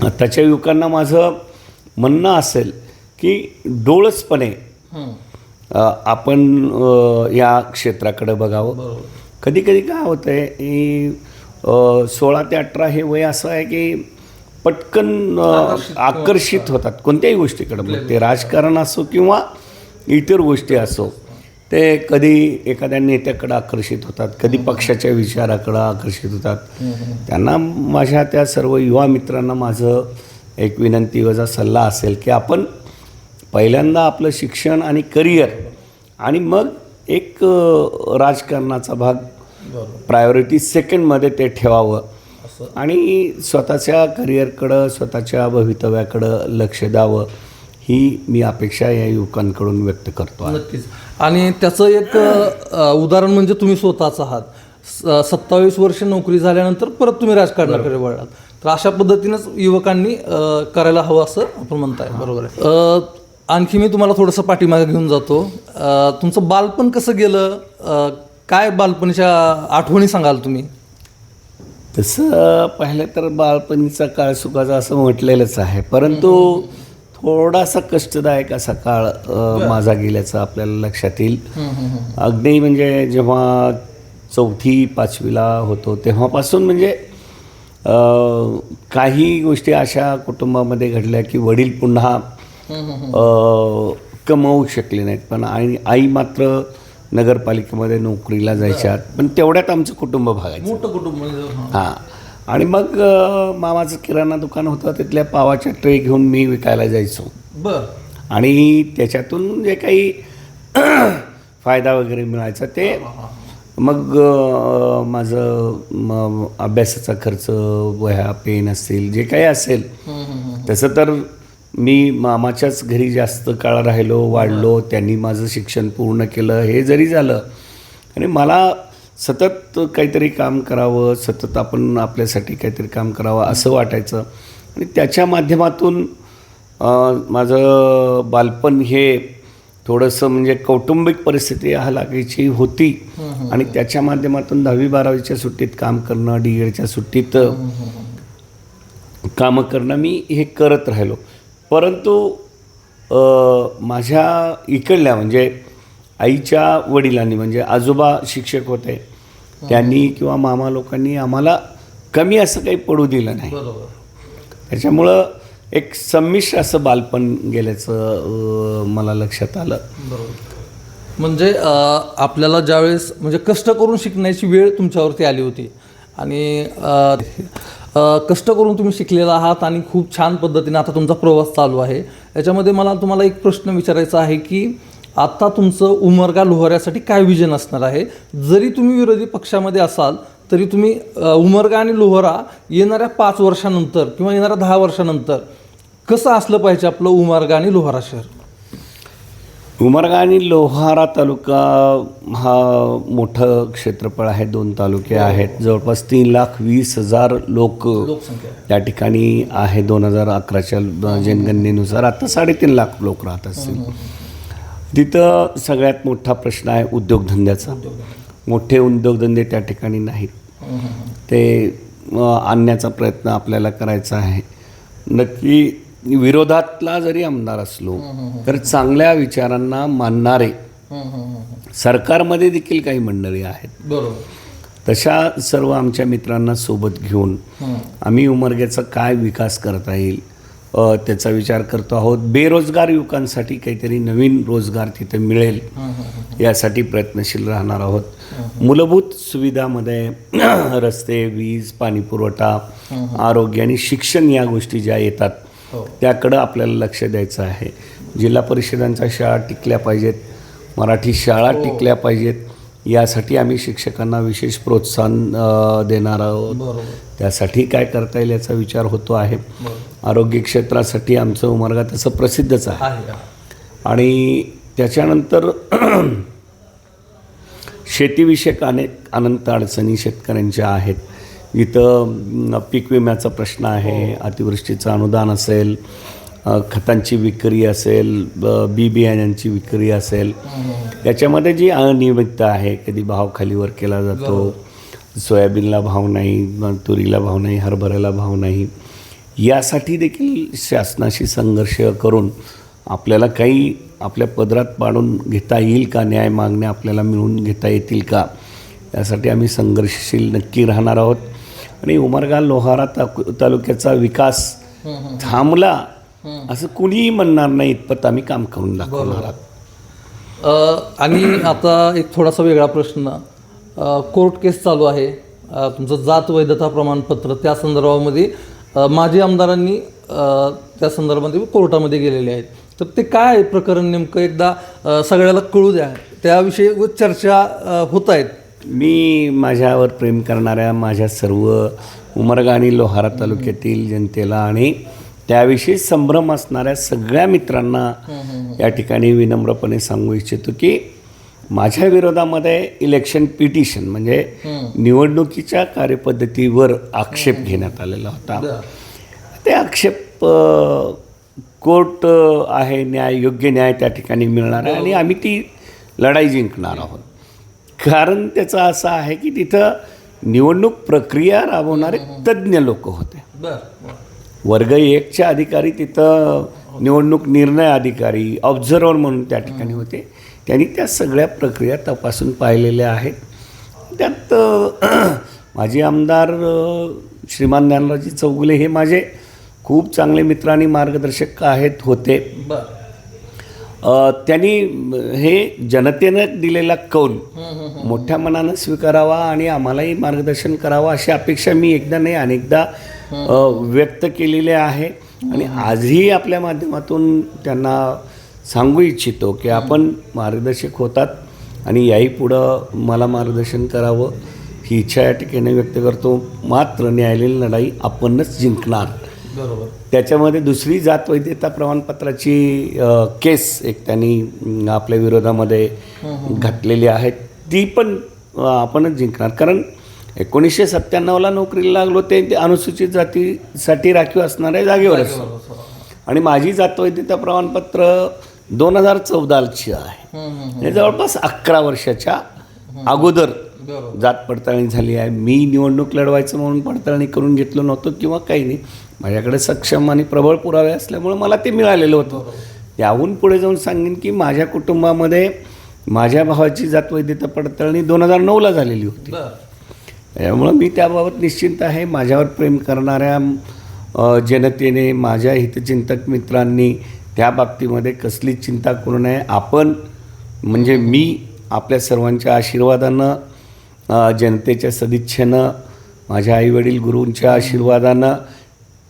आताच्या युवकांना माझं म्हणणं असेल की डोळसपणे आपण या क्षेत्राकडे बघावं. कधी कधी काय होतं आहे की 16 ते 18 हे वय असं आहे की पटकन आकर्षित होतात कोणत्याही गोष्टीकडे, मग ते राजकारण असो किंवा इतर गोष्टी असो. ते कधी एखाद्या नेत्याकडे आकर्षित होतात, कधी पक्षाच्या विचाराकडे आकर्षित होतात. त्यांना माझ्या त्या सर्व युवा मित्रांना माझं एक विनंती वजा सल्ला असेल की आपण पहिल्यांदा आपलं शिक्षण आणि करिअर आणि मग एक राजकारणाचा भाग प्रायोरिटी सेकंडमध्ये ते ठेवावं आणि स्वतःच्या करिअरकडं, स्वतःच्या भवितव्याकडं लक्ष द्यावं, ही मी अपेक्षा या युवकांकडून व्यक्त करतो. नक्कीच. आणि त्याचं एक उदाहरण म्हणजे तुम्ही स्वतःच आहात. 27 वर्ष नोकरी झाल्यानंतर परत तुम्ही राजकारणाकडे वळलात. तर अशा पद्धतीनंच युवकांनी करायला हवं असं आपण म्हणताय. बरोबर आहे. आणखी मी तुम्हाला थोडंसं पाठीमागे घेऊन जातो. तुमचं बालपण कसं गेलं, काय बालपणीच्या आठवणी सांगाल तुम्ही? तसं पाहिलं तर बालपणीचा काळ सुखाचा असं म्हटलेलंच आहे, परंतु थोडासा कष्टदायक असा काळ माझा गेल्याचं आपल्याला लक्षात येईल. अगदी म्हणजे जेव्हा 4वी-5वीला होतो तेव्हापासून म्हणजे काही गोष्टी अशा कुटुंबामध्ये घडल्या की वडील पुन्हा कमवू शकले नाहीत, पण आई मात्र नगरपालिकेमध्ये नोकरीला जायच्यात, पण तेवढ्यात आमचं कुटुंब भागायचं, मोठं कुटुंब. हां. आणि मग मामाचं किराणा दुकान होतं, तिथल्या पावाच्या ट्रे घेऊन मी विकायला जायचो. बरं. आणि त्याच्यातून जे काही फायदा वगैरे मिळायचा ते मग माझं अभ्यासाचा खर्च, वह्या, पेन असतील, जे काही असेल. तसं तर मी मामाच्याच घरी जास्त काळ राहिलो, वाढलो, त्यांनी माझं शिक्षण पूर्ण केलं. हे जरी झालं आणि मला सतत काहीतरी काम करावं, सतत आपण आपल्यासाठी काहीतरी काम करावं असं वाटायचं. आणि त्याच्या माध्यमातून माझं बालपण हे थोडंसं म्हणजे कौटुंबिक परिस्थिती हालाकीची होती आणि त्याच्या माध्यमातून 10वी-12वीच्या सुट्टीत काम करणं, DEडच्या सुट्टीत कामं करणं, मी हे करत राहिलो. परंतु माझ्या इकडल्या म्हणजे आईच्या वडिलांनी, म्हणजे आजोबा शिक्षक होते, त्यांनी किंवा मामा लोकांनी आम्हाला कमी असं काही पडू दिलं नाही. त्याच्यामुळं एक संमिश्र असं बालपण गेल्याचं मला लक्षात आलं. म्हणजे आपल्याला ज्यावेळेस म्हणजे कष्ट करून शिकण्याची वेळ तुमच्यावरती आली होती आणि कष्ट करून तुम्ही शिकलेला आहात आणि खूप छान पद्धतीने आता तुमचा प्रवास चालू आहे. याच्यामध्ये मला तुम्हाला एक प्रश्न विचारायचा आहे की आता तुमचं उमरगा लोहाऱ्यासाठी काय विजन असणार आहे? जरी तुम्ही विरोधी पक्षामध्ये असाल तरी तुम्ही उमरगा आणि लोहारा येणाऱ्या 5 वर्षानंतर किंवा येणाऱ्या 10 वर्षानंतर कसं असलं पाहिजे आपलं उमरगा आणि लोहारा शहर? उमरगा आणि लोहारा तालुका हा मोठं क्षेत्रफळ आहे. 2 तालुके आहेत. जवळपास 3,20,000 लोक लोकसंख्या त्या ठिकाणी आहे. 2011च्या जनगणनेनुसार आता 3.5 लाख लोक राहत असतील. तिथं सगळ्यात मोठा प्रश्न आहे उद्योगधंद्याचा. मोठे उद्योगधंदे त्या ठिकाणी नाहीत. ते आणण्याचा प्रयत्न आपल्याला करायचा आहे. नक्की विरोधातला जरी आमदार असलो तर चांगल्या विचारांना मानणारे सरकारमध्ये देखील काही मंडळी आहेत. बरोबर. तशा सर्व आमच्या मित्रांना सोबत घेऊन आम्ही उमरग्याचा काय विकास करता येईल त्याचा विचार करतो आहोत. बेरोजगार युवकांसाठी काहीतरी नवीन रोजगार तिथे मिळेल यासाठी प्रयत्नशील राहणार आहोत. मूलभूत सुविधामध्ये रस्ते, वीज, पाणीपुरवठा, आरोग्य आणि शिक्षण या गोष्टी ज्या येतात त्याकडं आपल्याला लक्ष द्यायचं आहे. जिल्हा परिषदांच्या शाळा टिकल्या पाहिजेत, मराठी शाळा टिकल्या पाहिजेत यासाठी आम्ही शिक्षकांना विशेष प्रोत्साहन देणार आहोत. त्यासाठी काय करता येईल याचा विचार होतो आहे. आरोग्य क्षेत्रासाठी आमचं उमरगा तसं प्रसिद्धच आहे. आणि त्याच्यानंतर शेतीविषयक अनेक अनंत अडचणी शेतकऱ्यांच्या आहेत. इथं पीक विम्याचा प्रश्न आहे, अतिवृष्टीचं अनुदान असेल, खतांची विक्री असेल, बी बियाण्यांची विक्री असेल, याच्यामध्ये जी अनियमितता आहे, कधी भाव खालीवर केला जातो, सोयाबीनला भाव नाही, तुरीला भाव नाही, हरभऱ्याला भाव नाही, यासाठी देखील शासनाशी संघर्ष करून आपल्याला काही आपल्या पदरात पाडून घेता येईल का, न्याय मागण्या आपल्याला मिळवून घेता येतील का, यासाठी आम्ही संघर्षशील नक्की राहणार आहोत. आणि उमरगा लोहारा तालुक्याचा विकास थांबला असं कुणीही म्हणणार नाही इतपत आम्ही काम करून दाखवणार आहोत. आणि आता एक थोडासा वेगळा प्रश्न, कोर्ट केस चालू आहे. तुमचं जात वैधता प्रमाणपत्र त्या संदर्भामध्ये माजी आमदारांनी त्या संदर्भामध्ये कोर्टामध्ये गेलेले आहेत. तर ते काय आहे प्रकरण नेमकं, एकदा सगळ्याला कळू द्या. त्याविषयी चर्चा होत आहेत. मी माझ्यावर प्रेम करणाऱ्या माझ्या सर्व उमरगा आणि लोहारा तालुक्यातील जनतेला आणि त्याविषयी संभ्रम असणाऱ्या सगळ्या मित्रांना या ठिकाणी विनम्रपणे सांगू इच्छितो की माझ्या विरोधामध्ये इलेक्शन पिटिशन म्हणजे निवडणुकीच्या कार्यपद्धतीवर आक्षेप घेण्यात आलेला होता. ते आक्षेप कोर्ट आहे, योग्य न्याय त्या ठिकाणी मिळणार आहे आणि आम्ही ती लढाई जिंकणार आहोत. कारण त्याचं असं आहे की तिथं निवडणूक प्रक्रिया राबवणारे तज्ज्ञ लोक होते. वर्ग 1चे अधिकारी तिथं निवडणूक निर्णय अधिकारी, ऑब्झर्वर म्हणून त्या ठिकाणी होते. त्यांनी त्या सगळ्या प्रक्रिया तपासून पाहिलेल्या आहेत. त्यात माजी आमदार श्रीमान ज्ञानरावजी चौगुले हे माझे खूप चांगले मित्र आणि मार्गदर्शक होते. त्यांनी हे जनतेनं दिलेला कौल मोठ्या मनानं स्वीकारावा आणि आम्हालाही मार्गदर्शन करावं अशी अपेक्षा मी एकदा नाही अनेकदा व्यक्त केलेली आहे. आणि आजही आपल्या माध्यमातून त्यांना सांगू इच्छितो की आपण मार्गदर्शक होतात आणि याही पुढं मला मार्गदर्शन करावं ही इच्छा या ठिकाणी व्यक्त करतो. मात्र न्यायालयीन लढाई आपणच जिंकणार. बरोबर. त्याच्यामध्ये दुसरी जात वैधता प्रमाणपत्राची केस एक त्यांनी आपल्या विरोधामध्ये घातलेली आहे, ती पण आपणच जिंकणार. कारण 1997ला नोकरीला लागलो ते अनुसूचित जातीसाठी राखीव असणाऱ्या जागेवर असतो आणि माझी जात वैधता प्रमाणपत्र 2014ची आहे. हे जवळपास 11 वर्षाच्या अगोदर जात पडताळणी झाली आहे. मी निवडणूक लढवायचं म्हणून पडताळणी करून घेतलो नव्हतं किंवा काही नाही. माझ्याकडे सक्षम आणि प्रबळ पुरावे असल्यामुळे मला ते मिळालेलं होतं. त्याहून पुढे जाऊन सांगेन की माझ्या कुटुंबामध्ये माझ्या भावाची जात वैधता पडताळणी 2009ला झालेली होती. त्यामुळं मी त्याबाबत निश्चिंत आहे. माझ्यावर प्रेम करणाऱ्या जनतेने, माझ्या हितचिंतक मित्रांनी त्या बाबतीमध्ये कसलीच चिंता करू नये. आपण म्हणजे मी आपल्या सर्वांच्या आशीर्वादानं, जनतेच्या सदिच्छेनं, माझ्या आईवडील गुरूंच्या आशीर्वादानं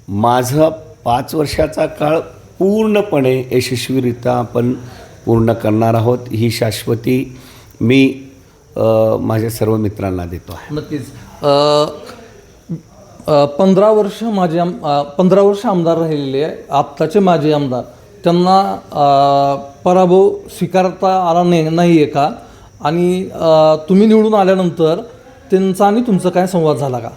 माझा 5 वर्षाचा काळ पूर्णपणे यशस्वीरित्या आपण पूर्ण करणार आहोत. ही शाश्वती मी माझ्या सर्व मित्रांना देतो आहे. नक्कीच. 15 वर्ष आमदार राहिलेले आहे आत्ताचे माजी आमदार. त्यांना पराभव स्वीकारता आला नाही आहे का? आणि तुम्ही निवडून आल्यानंतर त्यांचा आणि तुमचा काय संवाद झाला का?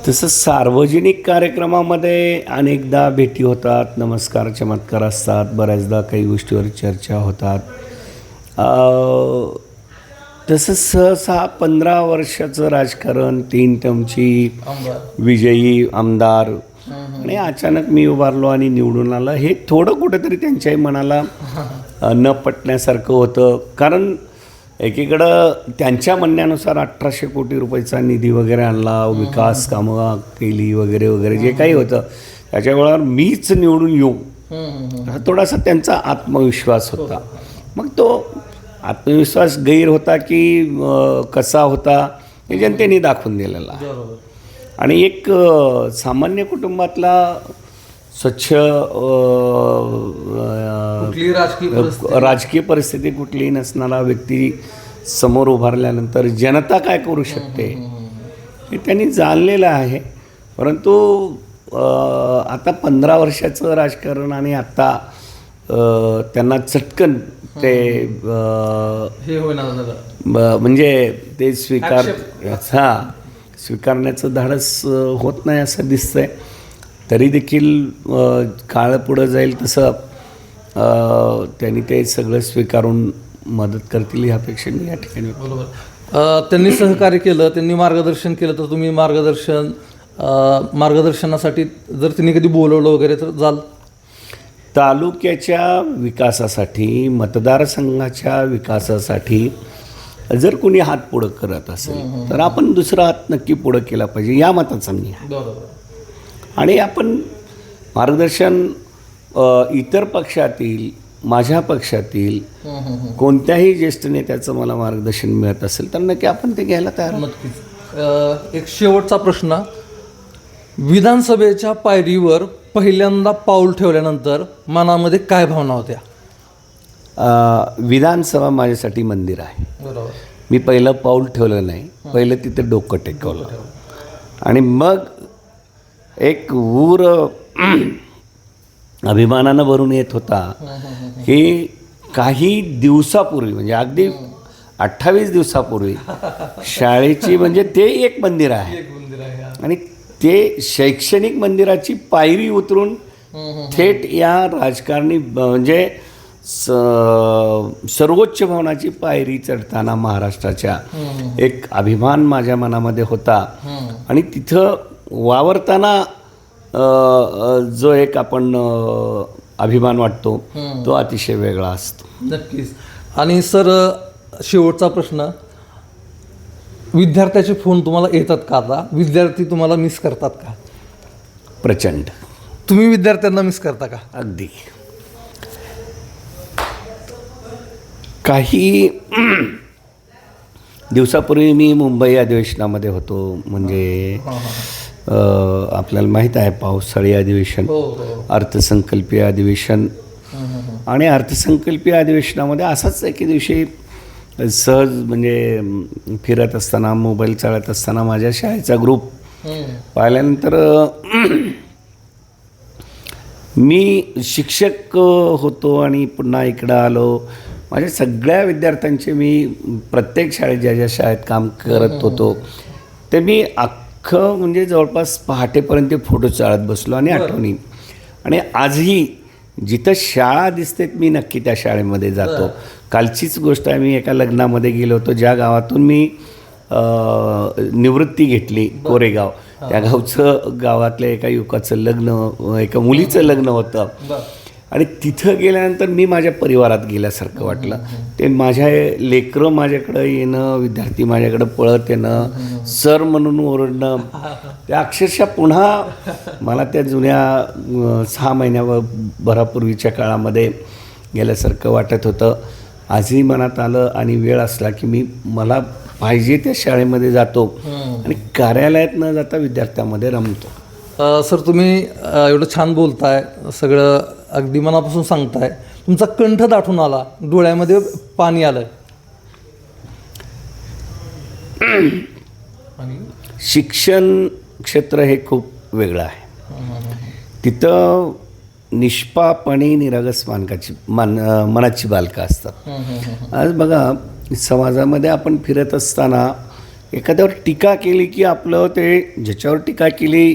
तसं सार्वजनिक कार्यक्रमामध्ये अनेकदा भेटी होतात, नमस्कार चमत्कार असतात, बऱ्याचदा काही गोष्टीवर चर्चा होतात. तसं सहसा 15 वर्षाचं राजकारण, 3 टर्मची विजयी आमदार आणि अचानक मी उभारलो आणि निवडून आलं, हे थोडं कुठंतरी त्यांच्याही मनाला न पटण्यासारखं होतं. कारण एकीकडं त्यांच्या म्हणण्यानुसार 1800 कोटी रुपयाचा निधी वगैरे आणला, विकास कामं केली वगैरे वगैरे जे काही होतं, त्याच्या वेळावर मीच निवडून येऊ, हा थोडासा त्यांचा आत्मविश्वास होता. मग तो आत्मविश्वास गैर होता की कसा होता हे जनतेने दाखवून दिलेला. आणि एक सामान्य कुटुंबातला स्वच्छ राजकीय परिस्थिती कुठलीही नसणारा व्यक्ती समोर उभारल्यानंतर जनता काय करू शकते हे त्यांनी जाणलेलं आहे. परंतु आता 15 वर्षाचं राजकारण आणि आत्ता त्यांना चटकन ते म्हणजे ते स्वीकारण्याचं धाडस होत नाही असं दिसतंय. तरी देखील काळ पुढं जाईल तसं त्यांनी ते सगळं स्वीकारून मदत करतील ह्यापेक्षा मी या ठिकाणी. बरोबर. त्यांनी सहकार्य केलं, त्यांनी मार्गदर्शन केलं, तर तुम्ही मार्गदर्शनासाठी जर त्यांनी कधी बोलवलं वगैरे तर जाल? तालुक्याच्या विकासासाठी, मतदारसंघाच्या विकासासाठी जर कोणी हात पुढं करत असेल तर आपण दुसरा हात नक्की पुढं केला पाहिजे, या मताचा मी आहे. आणि आपण मार्गदर्शन इतर पक्षातील, माझ्या पक्षातील कोणत्याही ज्येष्ठ नेत्याचं मला मार्गदर्शन मिळत असेल तर नक्की आपण ते घ्यायला तयार. नक्कीच. एक शेवटचा प्रश्न, विधानसभेच्या पायरीवर पहिल्यांदा पाऊल ठेवल्यानंतर मनामध्ये काय भावना होत्या? विधानसभा माझ्यासाठी मंदिर आहे. बरोबर. मी पहिलं पाऊल ठेवलं नाही, पहिलं तिथं डोकं टेकवलं आणि मग एक ऊर अभिमानानं भरून येत होता की काही दिवसापूर्वी, म्हणजे अगदी 28 दिवसापूर्वी शाळेची, म्हणजे ते एक मंदिर आहे आणि ते शैक्षणिक मंदिराची पायरी उतरून थेट या राजकारणी म्हणजे सर्वोच्च भवनाची पायरी चढताना महाराष्ट्राच्या एक अभिमान माझ्या मनामध्ये होता. आणि तिथं वावरताना जो एक आपण अभिमान वाटतो तो अतिशय वेगळा असतो. नक्कीच. आणि सर, शेवटचा प्रश्न, विद्यार्थ्याचे फोन तुम्हाला येतात का? आता विद्यार्थी तुम्हाला मिस करतात का? प्रचंड. तुम्ही विद्यार्थ्यांना मिस करता का? अगदी. काही दिवसापूर्वी मी मुंबई अधिवेशनामध्ये होतो, म्हणजे आपल्याला माहीत आहे पावसाळी अधिवेशन, अर्थसंकल्पीय अधिवेशन. आणि अर्थसंकल्पीय अधिवेशनामध्ये असाच एके दिवशी सहज म्हणजे फिरत असताना, मोबाईल चालत असताना माझ्या शाळेचा ग्रुप पाहिल्यानंतर मी शिक्षक होतो आणि पुन्हा इकडं आलो. माझ्या सगळ्या विद्यार्थ्यांचे मी प्रत्येक शाळेत ज्या ज्या शाळेत काम करत होतो ते मी अख्खं म्हणजे जवळपास पहाटेपर्यंत फोटो चाळत बसलो आणि आठवणी. आणि आजही जिथं शाळा दिसते मी नक्की त्या शाळेमध्ये जातो. कालचीच गोष्ट आहे, मी एका लग्नामध्ये गेलो होतो ज्या गावातून मी निवृत्ती घेतली, कोरेगाव. त्या गावातल्या एका युवकाचं लग्न, एका मुलीचं लग्न होतं. आणि तिथं गेल्यानंतर मी माझ्या परिवारात गेल्यासारखं वाटलं. ते माझ्या लेकरं माझ्याकडं येणं, विद्यार्थी माझ्याकडं पळत येणं, सर म्हणून ओरडणं, त्या अक्षरशः पुन्हा मला त्या जुन्या 6 महिन्याभरापूर्वीच्या काळामध्ये गेल्यासारखं वाटत होतं. आजही मनात आलं आणि वेळ असला की मला पाहिजे त्या शाळेमध्ये जातो आणि कार्यालयात न जाता विद्यार्थ्यांमध्ये रमतो. सर, तुम्ही एवढं छान बोलताय, सगळं अगदी मनापासून सांगताय, तुमचा कंठ दाटून आला, डोळ्यामध्ये पाणी आलं. शिक्षण क्षेत्र हे खूप वेगळं आहे. तिथं निष्पापणे निरागस मनाची बालकं असतात. आज बघा समाजामध्ये आपण फिरत असताना एखाद्यावर टीका केली की आपलं ते ज्याच्यावर टीका केली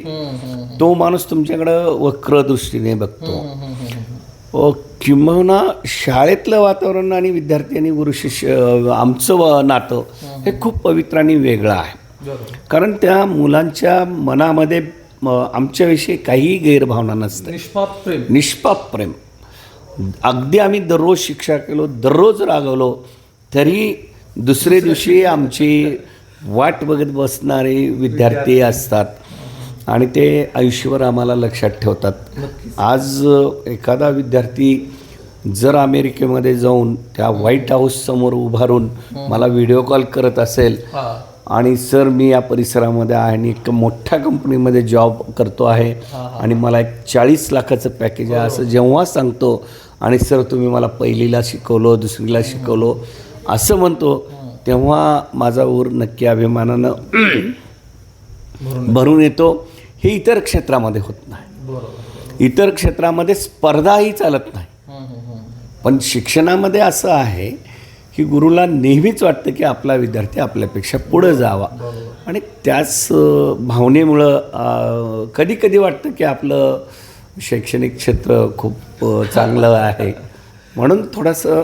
तो माणूस तुमच्याकडं वक्र दृष्टीने बघतो. किंबहुना शाळेतलं वातावरण आणि विद्यार्थी आणि गुरु शिष्य आमचं नातं हे खूप पवित्र आणि वेगळं आहे. कारण त्या मुलांच्या मनामध्ये आमच्याविषयी काहीही गैरभावना नसते. निष्पाप प्रेम. अगदी आम्ही दररोज शिक्षा केलो, दररोज रागवलो, तरी दुसरे दिवशी आमची वाट बघत बसणारे विद्यार्थी असतात आणि ते आयुष्यभर आम्हाला लक्षात ठेवतात. आज एखादा विद्यार्थी जर अमेरिकेमध्ये जाऊन त्या व्हाईट हाऊस समोर उभारून मला व्हिडिओ कॉल करत असेल आणि सर मी या परिसरामध्ये आहे आणि एक मोठ्या कंपनीमध्ये जॉब करतो आहे आणि मला एक 40 लाखाचं पॅकेज आहे असं जेव्हा सांगतो आणि सर तुम्ही मला पहिलीला शिकवलो, दुसरीला शिकवलो असं म्हणतो, तेव्हा माझा ऊर नक्की अभिमानानं भरून येतो. हे इतर क्षेत्रामध्ये होत नाही. इतर क्षेत्रामध्ये स्पर्धाही चालत नाही. पण शिक्षणामध्ये असं आहे की गुरुला नेहमीच वाटतं की आपला विद्यार्थी आपल्यापेक्षा पुढं जावा आणि त्याच भावनेमुळं कधी कधी वाटतं की आपलं शैक्षणिक क्षेत्र खूप चांगलं आहे म्हणून थोडंसं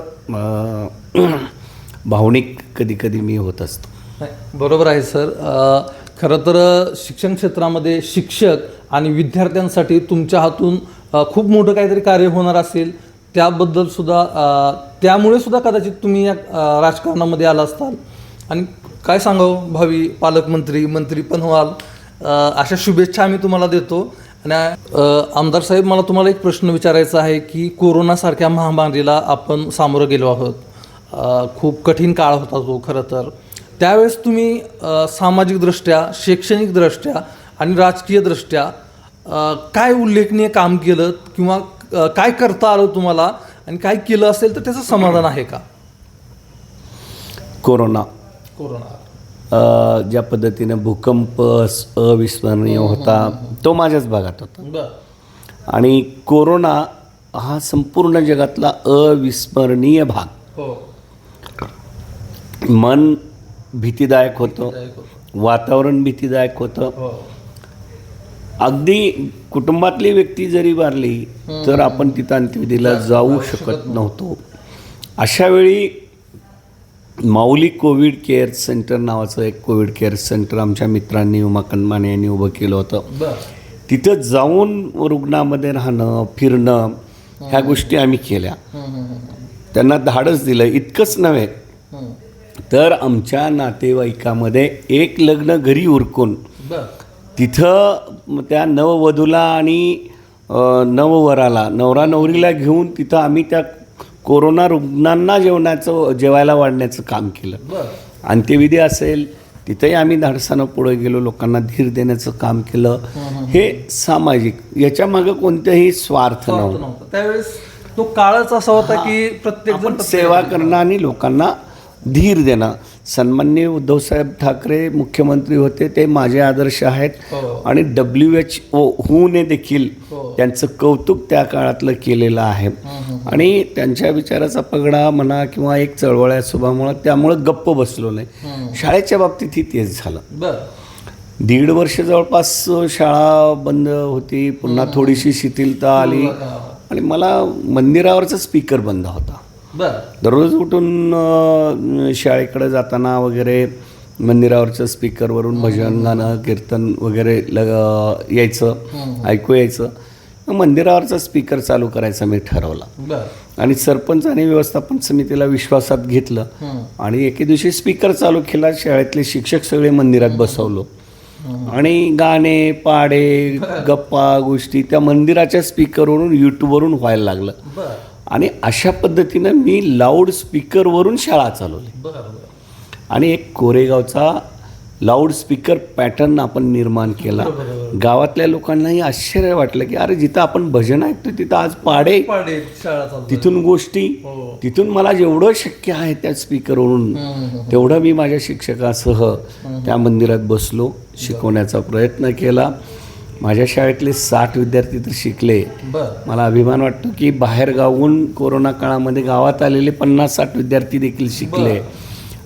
भावनिक कधी कधी मी होत असतो. बरोबर आहे सर. खरं तर शिक्षण क्षेत्रामध्ये शिक्षक आणि विद्यार्थ्यांसाठी तुमच्या हातून खूप मोठं काहीतरी कार्य होणार असेल, त्याबद्दल सुद्धा त्यामुळे सुद्धा कदाचित तुम्ही या राजकारणामध्ये आला असताल आणि काय सांगावं, भावी पालकमंत्री मंत्री पण व्हाल अशा शुभेच्छा आम्ही तुम्हाला देतो. आणि आमदार साहेब, मला तुम्हाला एक प्रश्न विचारायचा आहे की कोरोनासारख्या महामारीला आपण सामोरं गेलो आहोत. खूप कठीण काळ होता तो खरं तर. त्यावेळेस तुम्ही सामाजिकदृष्ट्या, शैक्षणिकदृष्ट्या आणि राजकीयदृष्ट्या काय उल्लेखनीय काम केलं किंवा काय करता आलं तुम्हाला आणि काय केलं असेल तर त्याचं समाधान आहे का? कोरोना ज्या पद्धतीनं भूकंप अविस्मरणीय होता तो माझ्याच भागात होता आणि कोरोना हा संपूर्ण जगातला अविस्मरणीय भाग. मन भीतीदायक होतं, वातावरण भीतीदायक होतं. अगदी कुटुंबातली व्यक्ती जरी वारली तर आपण तिथं अंत्यविधीला जाऊ शकत नव्हतो. अशावेळी माऊली कोविड केअर सेंटर नावाचं एक कोविड केअर सेंटर आमच्या मित्रांनी उमाकांत माने यांनी उभं केलं होतं. तिथं जाऊन रुग्णामध्ये राहणं, फिरणं ह्या गोष्टी आम्ही केल्या. त्यांना धाडस दिलं. इतकंच नव्हे तर आमच्या नातेवाईकामध्ये एक लग्न घरी उरकून तिथं त्या नववधूला आणि नववराला, नवरा नवरीला घेऊन तिथं आम्ही त्या कोरोना रुग्णांना जेवायला वाढण्याचं काम केलं. अंत्यविधी असेल तिथंही आम्ही धाडसानं पुढे गेलो, लोकांना धीर देण्याचं काम केलं. हे सामाजिक, याच्या मागे कोणतेही स्वार्थ नव्हतं. त्यावेळेस तो काळच असा होता की प्रत्येक सेवा करणं आणि लोकांना धीर देणं. सन्माननीय उद्धवसाहेब ठाकरे मुख्यमंत्री होते, ते माझे आदर्श आहेत आणि WHO देखील त्यांचं कौतुक त्या काळातलं केलेलं आहे. आणि त्यांच्या विचाराचा पगडा म्हणा किंवा एक चळवळ्या स्वभावामुळं त्यामुळं गप्प बसलो नाही. शाळेच्या बाबतीतही तेच झालं. 1.5 वर्ष जवळपास शाळा बंद होती, पुन्हा थोडीशी शिथिलता आली आणि मला मंदिरावरचा स्पीकर बंद होता. दररोज उठून शाळेकडे जाताना वगैरे मंदिरावरच्या स्पीकरवरून भजन, गाणं, कीर्तन वगैरे यायचं, ऐकू यायचं. मंदिरावरचा स्पीकर चालू करायचा मी ठरवला आणि सरपंच आणि व्यवस्थापन समितीला विश्वासात घेतलं आणि एके दिवशी स्पीकर चालू केला. शाळेतले शिक्षक सगळे मंदिरात बसवलो आणि गाणे, पाडे, गप्पा गोष्टी त्या मंदिराच्या स्पीकरवरून यूट्यूबवरून व्हायला लागलं. आणि अशा पद्धतीनं मी लाऊड स्पीकरवरून शाळा चालवली आणि एक कोरेगावचा लाऊड स्पीकर पॅटर्न आपण निर्माण केला. गावातल्या लोकांनाही आश्चर्य वाटलं की अरे जिथं आपण भजन ऐकतो तिथं आज पाडे, तिथून गोष्टी, तिथून मला जेवढं शक्य आहे त्या स्पीकरवरून तेवढं मी माझ्या शिक्षकासह त्या मंदिरात बसलो, शिकवण्याचा प्रयत्न केला. माझ्या शाळेतले 60 विद्यार्थी तर शिकले. बरं. मला अभिमान वाटतो की बाहेर गावून कोरोना काळामध्ये गावात आलेले 50-60 विद्यार्थी देखील शिकले.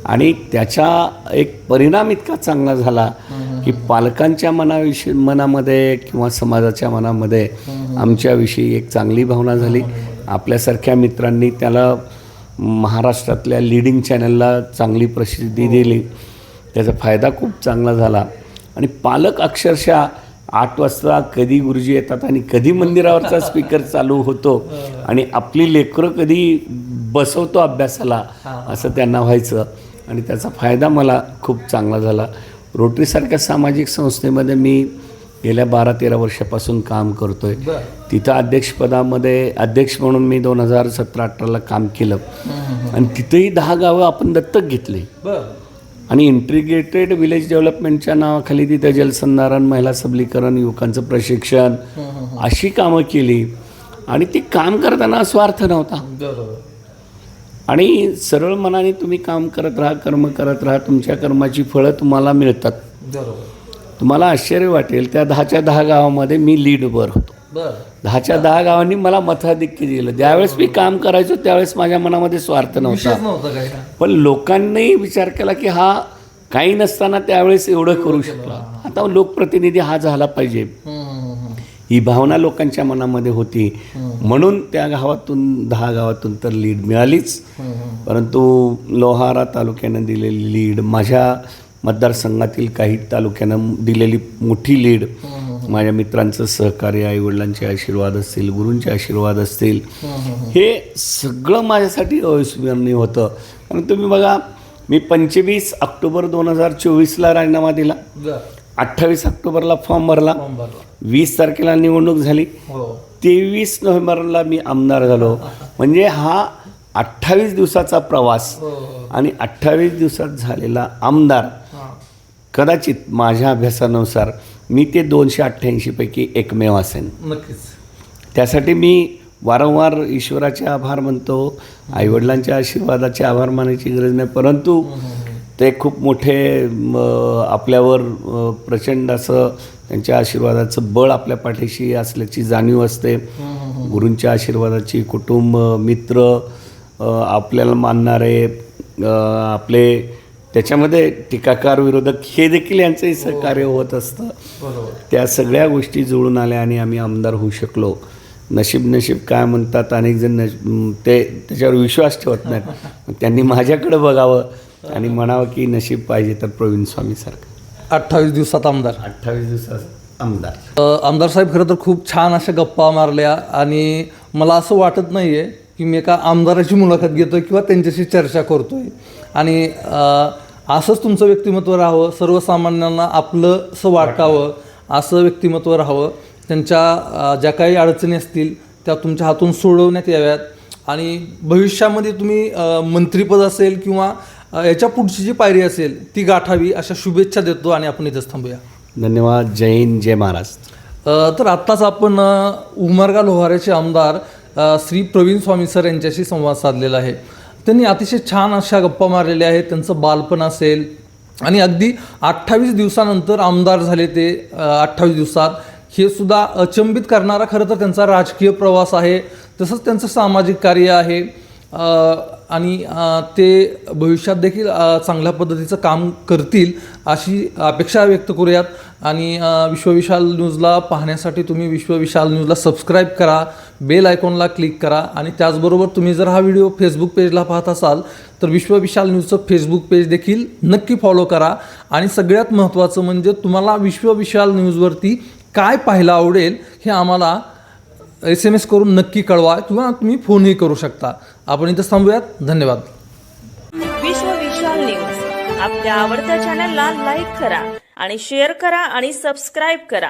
आणि त्याचा एक परिणाम इतका चांगला झाला की पालकांच्या मनामध्ये किंवा समाजाच्या मनामध्ये आमच्याविषयी एक चांगली भावना झाली. आपल्यासारख्या मित्रांनी त्याला महाराष्ट्रातल्या लीडिंग चॅनलला चांगली प्रसिद्धी दिली. त्याचा फायदा खूप चांगला झाला. आणि पालक अक्षरशः 8 वाजता कधी गुरुजी येतात आणि कधी मंदिरावरचा स्पीकर चालू होतो आणि आपली लेकरं कधी बसवतो अभ्यासाला असं त्यांना व्हायचं. आणि त्याचा फायदा मला खूप चांगला झाला. रोटरीसारख्या सामाजिक संस्थेमध्ये मी गेल्या 12-13 वर्षापासून काम करतो आहे. तिथं अध्यक्ष म्हणून मी 2017-18ला काम केलं. आणि तिथंही 10 गावं आपण दत्तक घेतली. आणि इंटिग्रेटेड विलेज डेव्हलपमेंटच्या नावाखाली तिथं जलसंधारण, महिला सबलीकरण, युवकांचं प्रशिक्षण अशी कामं केली. आणि ती काम करताना स्वार्थ नव्हता. आणि सरळ मनाने तुम्ही काम करत राहा, कर्म करत राहा, तुमच्या कर्माची फळं तुम्हाला मिळतात. तुम्हाला आश्चर्य वाटेल, त्या 10च्या 10 गावामध्ये मी लीडवर होतो. 10च्या 10 गावांनी मला मताधिक्य दिलं. ज्यावेळेस मी काम करायचो त्यावेळेस माझ्या मनामध्ये स्वार्थ नव्हता. पण लोकांनी विचार केला की हा काही नसताना त्यावेळेस एवढं करू शकला, आता लोकप्रतिनिधी हा झाला पाहिजे, ही भावना लोकांच्या मनामध्ये होती. म्हणून त्या गावातून 10 गावातून तर लीड मिळालीच. परंतु लोहारा तालुक्यानं दिलेली लीड, माझ्या मतदारसंघातील काही तालुक्यानं दिलेली मोठी लीड, माझ्या मित्रांचं सहकार्य, आईवडिलांचे आशीर्वाद असतील, गुरूंचे आशीर्वाद असतील, हे सगळं माझ्यासाठी अविस्मरणीय होतं. कारण तुम्ही बघा, मी 25 ऑक्टोबर 2024ला राजीनामा दिला, 28 ऑक्टोबरला फॉर्म भरला, 20 तारखेला निवडणूक झाली, 23 नोव्हेंबरला मी आमदार झालो. म्हणजे हा 28 दिवसाचा प्रवास. आणि 28 दिवसात झालेला आमदार कदाचित माझ्या अभ्यासानुसार मी ते 288 पैकी एकमेव असेन. नक्कीच. त्यासाठी मी वारंवार ईश्वराचे आभार मानतो. आईवडिलांच्या आशीर्वादाचे आभार मानायची गरज नाही, परंतु ते खूप मोठे आपल्यावर प्रचंड असं त्यांच्या आशीर्वादाचं बळ आपल्या पाठीशी असल्याची जाणीव असते. गुरूंच्या आशीर्वादाची, कुटुंब, मित्र, आपल्याला मानणारे, आपले त्याच्यामध्ये टीकाकार, विरोधक हे देखील यांचंही सहकार्य होत असतं. त्या सगळ्या गोष्टी जुळून आल्या आणि आम्ही आमदार होऊ शकलो. नशीब काय म्हणतात, अनेक जण ते त्याच्यावर विश्वास ठेवत नाहीत. त्यांनी माझ्याकडे बघावं आणि म्हणावं की नशीब पाहिजे तर प्रवीण स्वामीसारखं. 28 दिवसात आमदार. 28 दिवसात आमदार. आमदार साहेब, खरं तर खूप छान अशा गप्पा मारल्या. आणि मला असं वाटत नाही आहे की मी एका आमदाराची मुलाखत घेतो किंवा त्यांच्याशी चर्चा करतो आहे. आणि असंच तुमचं व्यक्तिमत्व राहावं, सर्वसामान्यांना आपलंसं वाटावं असं व्यक्तिमत्व राहावं. त्यांच्या ज्या काही अडचणी असतील त्या तुमच्या हातून सोडवण्यात याव्यात. आणि भविष्यामध्ये तुम्ही मंत्रिपद असेल किंवा याच्या पुढची जी पायरी असेल ती गाठावी अशा शुभेच्छा देतो. आणि आपण इथंच थांबूया. धन्यवाद. जय हिंद, जय महाराष्ट्र. तर आत्ताच आपण उमरगा लोहाऱ्याचे आमदार श्री प्रवीण स्वामी सर यांच्याशी संवाद साधलेला आहे. त्यांनी अतिशय छान अशा गप्पा मारलेल्या आहेत. त्यांचं बालपण असेल आणि अगदी 28 दिवसानंतर आमदार झाले ते. 28 दिवसात हे सुद्धा अचंबित करणारा खरं तर त्यांचा राजकीय प्रवास आहे. तसंच त्यांचं सामाजिक कार्य आहे. आणि ते भविष्यात देखील चांगल्या पद्धतीचं काम करतील अशी अपेक्षा व्यक्त करूयात. आणि विश्वविशाल न्यूजला पाहण्यासाठी तुम्ही विश्वविशाल न्यूजला सबस्क्राईब करा, बेल आयकॉनला क्लिक करा. आणि त्याचबरोबर तुम्ही जर हा व्हिडिओ फेसबुक पेजला पाहत असाल तर विश्वविशाल न्यूजचं फेसबुक पेज देखील नक्की फॉलो करा. आणि सगळ्यात महत्त्वाचं म्हणजे तुम्हाला विश्वविशाल न्यूजवरती काय पाहायला आवडेल हे आम्हाला SMS करून नक्की कळवा किंवा तुम्ही फोनही करू शकता. आपण इथं थांबूयात. धन्यवाद. विश्व विशाल न्यूज आपल्या आवडत्या चॅनलला लाईक करा आणि शेअर करा आणि सबस्क्राईब करा.